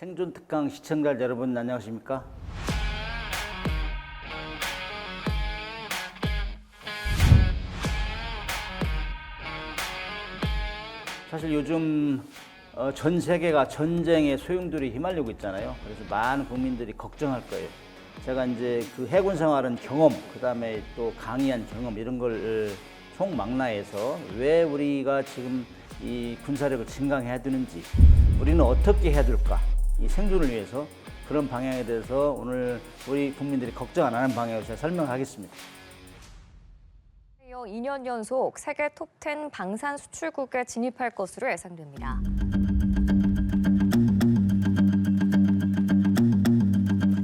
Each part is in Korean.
생존 특강 시청자 여러분 안녕하십니까? 사실 요즘 전 세계가 전쟁의 소용돌이 휘말리고 있잖아요. 그래서 많은 국민들이 걱정할 거예요. 제가 이제 그 해군 생활은 경험, 그 다음에 또 강의한 경험 이런 걸 총망라해서 왜 우리가 지금 이 군사력을 증강해야 되는지, 우리는 어떻게 해야 될까, 이 생존을 위해서 그런 방향에 대해서 오늘 우리 국민들이 걱정 안 하는 방향으로 제가 설명하겠습니다. 2년 연속 세계 톱10 방산 수출국에 진입할 것으로 예상됩니다.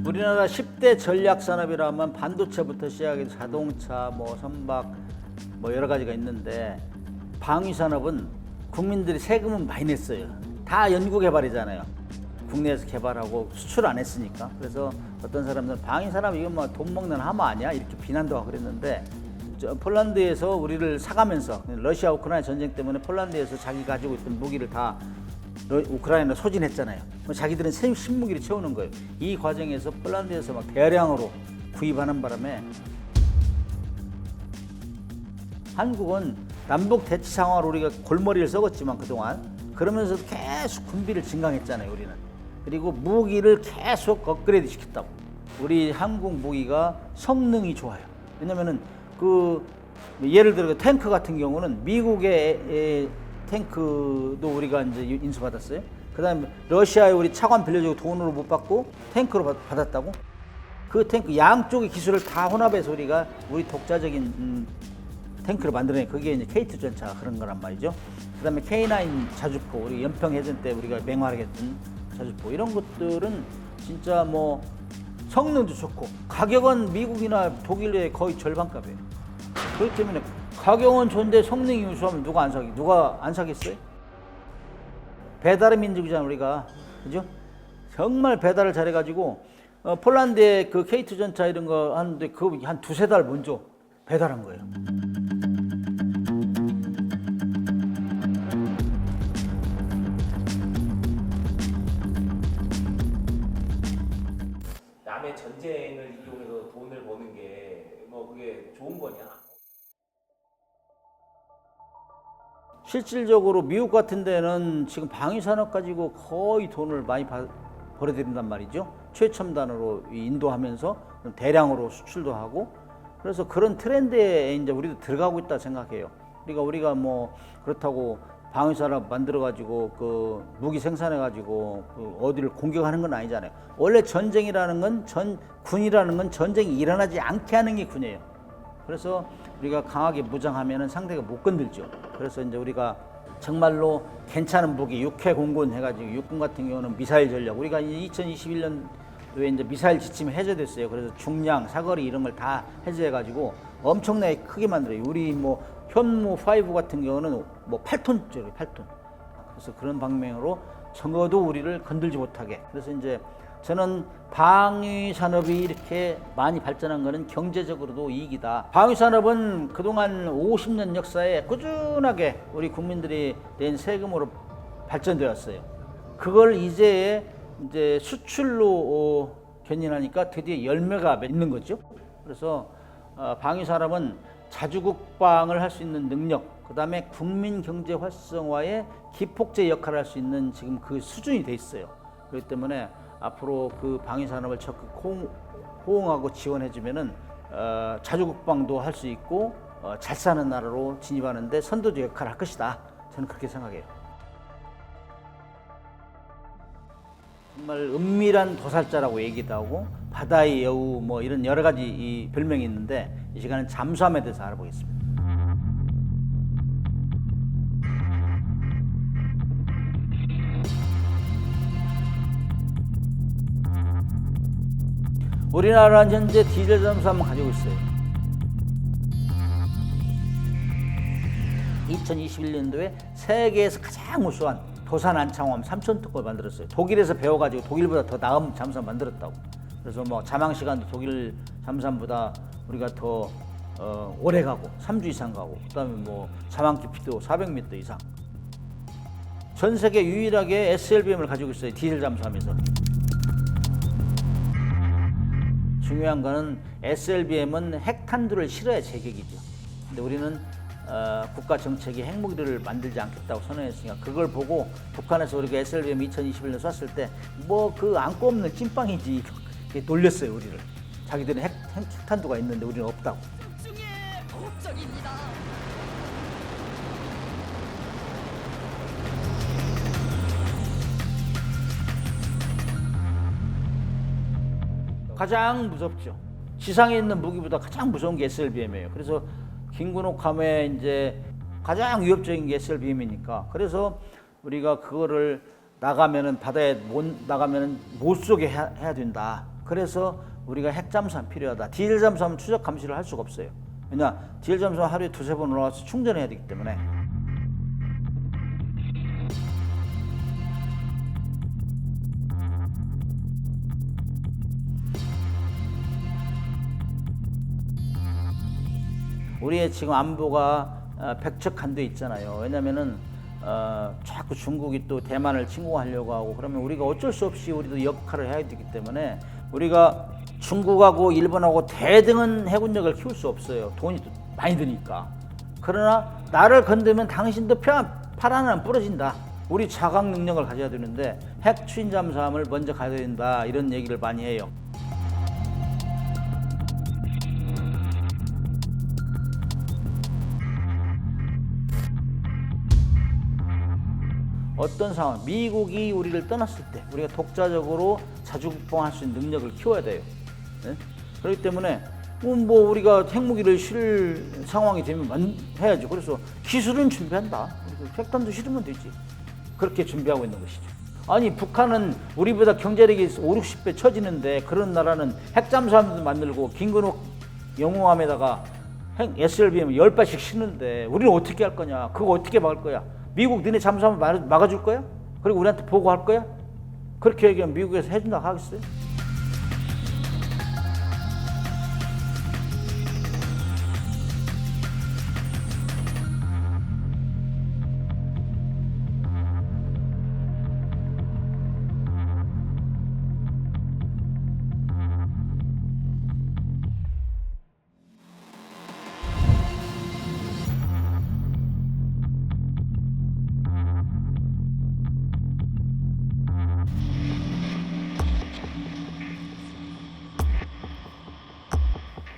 우리나라 10대 전략 산업이라면 반도체부터 시작해서 자동차, 선박, 여러 가지가 있는데, 방위 산업은 국민들이 세금은 많이 냈어요. 다 연구 개발이잖아요. 국내에서 개발하고 수출 안 했으니까. 그래서 어떤 사람들은 방위 산업 이건 돈 먹는 하마 아니야? 이렇게 비난도 하고 그랬는데, 폴란드에서 우리를 사가면서 러시아 우크라이나 전쟁 때문에 폴란드에서 자기 가지고 있던 무기를 다 우크라이나로 소진했잖아요. 자기들은 새 신무기를 채우는 거예요. 이 과정에서 폴란드에서 막 대량으로 구입하는 바람에 한국은 남북 대치 상황으로 우리가 골머리를 썩었지만 그동안 그러면서도 계속 군비를 증강했잖아요, 우리는. 그리고 무기를 계속 업그레이드 시켰다고. 우리 한국 무기가 성능이 좋아요. 왜냐면은 예를 들어 탱크 같은 경우는 미국의 탱크도 우리가 이제 인수받았어요. 그다음에 러시아에 우리 차관 빌려주고 돈으로 못 받고 탱크로 받았다고. 그 탱크 양쪽의 기술을 다 혼합해서 우리 독자적인 탱크를 만들어내. 그게 이제 K2 전차 그런 거란 말이죠. 그다음에 K9 자주포, 우리 연평해전 때 우리가 맹활약했던 자주포, 이런 것들은 진짜 성능도 좋고 가격은 미국이나 독일의 거의 절반값이에요. 그렇기 때문에 가격은 좋은데 성능이 우수하면 누가 안 사겠어요? 배달의 민족이잖아, 우리가. 그죠? 정말 배달을 잘해가지고 폴란드에 그 K2 전차 이런 거 하는데 그거 한 두세 달 먼저 배달한 거예요. 남의 전쟁을 이용해서 돈을 버는 게 그게 좋은 거냐? 실질적으로 미국 같은 데는 지금 방위 산업 가지고 거의 돈을 많이 벌어들인단 말이죠. 최첨단으로 인도하면서 대량으로 수출도 하고, 그래서 그런 트렌드에 이제 우리도 들어가고 있다 생각해요. 우리가 그렇다고 방위 산업 만들어 가지고 무기 생산해 가지고 어디를 공격하는 건 아니잖아요. 원래 전쟁이라는 건 군이라는 건 전쟁이 일어나지 않게 하는 게 군이에요. 그래서 우리가 강하게 무장하면은 상대가 못 건들죠. 그래서 이제 우리가 정말로 괜찮은 무기, 육해공군 해가지고 육군 같은 경우는 미사일 전략. 우리가 2021년도에 이제 미사일 지침이 해제됐어요. 그래서 중량, 사거리 이런 걸 다 해제해가지고 엄청나게 크게 만들어요. 우리 현무 5 같은 경우는 8톤짜리 8톤. 그래서 그런 방면으로 적어도 우리를 건들지 못하게. 그래서 이제 저는 방위 산업이 이렇게 많이 발전한 거는 경제적으로도 이익이다. 방위 산업은 그동안 50년 역사에 꾸준하게 우리 국민들이 낸 세금으로 발전되었어요. 그걸 이제 수출로 견인하니까 드디어 열매가 맺는 거죠. 그래서 방위 산업은 자주국방을 할 수 있는 능력, 그다음에 국민 경제 활성화의 기폭제 역할을 할 수 있는 지금 그 수준이 돼 있어요. 그렇기 때문에 앞으로 그 방위 산업을 적극 호응하고 지원해주면은 자주국방도 할 수 있고 잘 사는 나라로 진입하는데 선도적 역할을 할 것이다. 저는 그렇게 생각해요. 정말 은밀한 도살자라고 얘기도 하고 바다의 여우 이런 여러 가지 이 별명이 있는데, 이 시간은 잠수함에 대해서 알아보겠습니다. 우리나라는 현재 디젤 잠수함을 가지고 있어요. 2021년도에 세계에서 가장 우수한 도산 안창호함 3,000톤을 만들었어요. 독일에서 배워가지고 독일보다 더 나은 잠수함 만들었다고. 그래서 자망 시간도 독일 잠수함보다 우리가 더 오래 가고 3주 이상 가고, 그다음에 자망 깊이도 400m 이상. 전 세계 유일하게 SLBM을 가지고 있어요. 디젤 잠수함에서. 중요한 거는 SLBM은 핵탄두를 실어야 제격이죠. 근데 우리는 국가 정책이 핵무기를 만들지 않겠다고 선언했으니까 그걸 보고 북한에서 우리가 SLBM 2021년 쐈을 때 뭐 그 안고 없는 찐빵이지 이렇게 놀렸어요 우리를. 자기들은 핵탄두가 있는데 우리는 없다고. 가장 무섭죠. 지상에 있는 무기보다 가장 무서운 게 SLBM이에요. 그래서 김근옥함에 이제 가장 위협적인 게 SLBM이니까 그래서 우리가 그거를 나가면은 바다에 못 나가면은 못 쏘게 해야 된다. 그래서 우리가 핵 잠수함 필요하다. 디젤 잠수함은 추적 감시를 할 수가 없어요. 왜냐 디젤 잠수함 하루에 2-3번 올라와서 충전해야 되기 때문에. 우리의 지금 안보가 백척한데 있잖아요. 왜냐면은 자꾸 중국이 또 대만을 침공하려고 하고 그러면 우리가 어쩔 수 없이 우리도 역할을 해야 되기 때문에 우리가 중국하고 일본하고 대등한 해군력을 키울 수 없어요. 돈이 많이 드니까. 그러나 나를 건드면 당신도 팔 하나는 부러진다. 우리 자각 능력을 가져야 되는데 핵 추진 잠수함을 먼저 가져야 된다. 이런 얘기를 많이 해요. 어떤 상황, 미국이 우리를 떠났을 때 우리가 독자적으로 자주국방할 수 있는 능력을 키워야 돼요. 네? 그렇기 때문에 뭐 우리가 핵무기를 실 상황이 되면 해야죠. 그래서 기술은 준비한다. 핵탄두 실으면 되지. 그렇게 준비하고 있는 것이죠. 아니 북한은 우리보다 경제력이 50-60배 처지는데 그런 나라는 핵잠수함도 만들고 김근옥 영웅함에다가 핵 SLBM 10발씩 싣는데 우리는 어떻게 할 거냐. 그거 어떻게 막을 거야. 미국 너네 잠수함을 막아줄 거야? 그리고 우리한테 보고할 거야? 그렇게 얘기하면 미국에서 해준다고 하겠어요?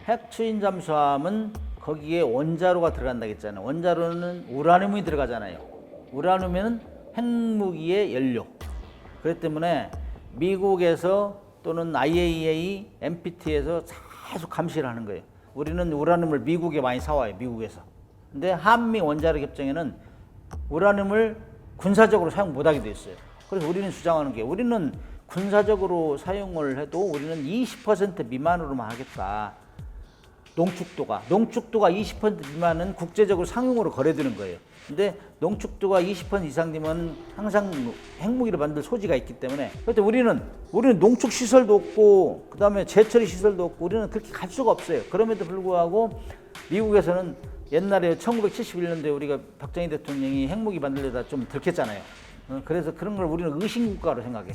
핵 추진 잠수함은 거기에 원자로가 들어간다고 했잖아요. 원자로는 우라늄이 들어가잖아요. 우라늄은 핵무기의 연료. 그렇기 때문에 미국에서 또는 IAEA, NPT에서 계속 감시를 하는 거예요. 우리는 우라늄을 미국에 많이 사와요. 미국에서. 근데 한미 원자로 협정에는 우라늄을 군사적으로 사용 못하게 돼 있어요. 그래서 우리는 주장하는 게 우리는 군사적으로 사용을 해도 우리는 20% 미만으로만 하겠다. 농축도가 20% 미만은 국제적으로 상용으로 거래되는 거예요. 근데 농축도가 20% 이상 되면 항상 핵무기를 만들 소지가 있기 때문에 그런데 우리는 농축 시설도 없고 그다음에 재처리 시설도 없고 우리는 그렇게 갈 수가 없어요. 그럼에도 불구하고 미국에서는 옛날에 1971년도에 우리가 박정희 대통령이 핵무기 만들려다 좀 들켰잖아요. 그래서 그런 걸 우리는 의식국가로 생각해.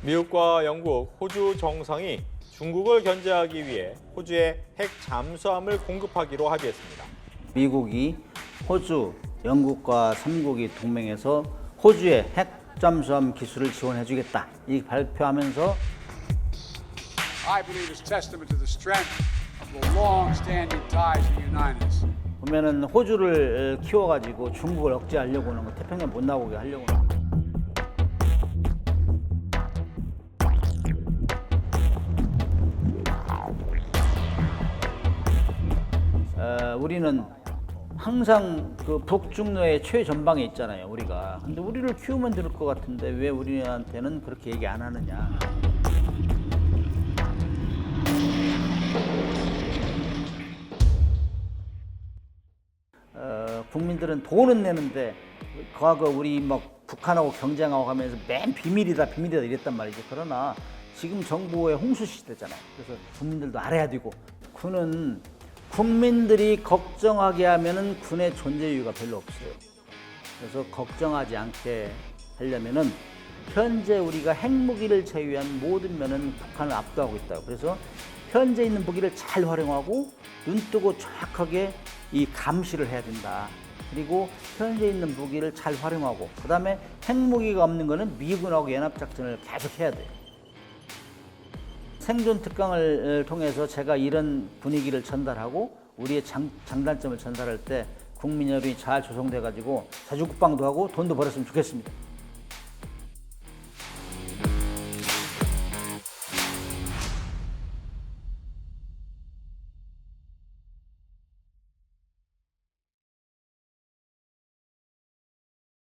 미국과 영국, 호주 정상이 중국을 견제하기 위해 호주에 핵 잠수함을 공급하기로 합의했습니다. 미국이 호주, 영국과 3국이 동맹해서 호주에 핵 잠수함 기술을 지원해주겠다. 이 발표하면서 I believe is testament to the strength of the long-standing ties that unite us. 보면은 호주를 키워가지고 중국을 억제하려고 하는 거, 태평양 못 나오게 하려고 하는 거. 우리는 항상 그 북중로의 최전방에 있잖아요, 우리가. 근데 우리를 키우면 될 것 같은데 왜 우리한테는 그렇게 얘기 안 하느냐. 국민들은 돈은 내는데 과거 우리 막 북한하고 경쟁하고 하면서 맨 비밀이다 이랬단 말이죠. 그러나 지금 정부의 홍수 시대잖아요. 그래서 국민들도 알아야 되고, 군은 국민들이 걱정하게 하면은 군의 존재 이유가 별로 없어요. 그래서 걱정하지 않게 하려면은 현재 우리가 핵무기를 제외한 모든 면은 북한을 압도하고 있다. 그래서 현재 있는 무기를 잘 활용하고 눈뜨고 정확하게 이 감시를 해야 된다. 그리고 현재 있는 무기를 잘 활용하고, 그 다음에 핵무기가 없는 거는 미군하고 연합작전을 계속 해야 돼요. 생존 특강을 통해서 제가 이런 분위기를 전달하고 우리의 장단점을 전달할 때 국민 여러분이 잘 조성돼 가지고 자주국방도 하고 돈도 벌었으면 좋겠습니다.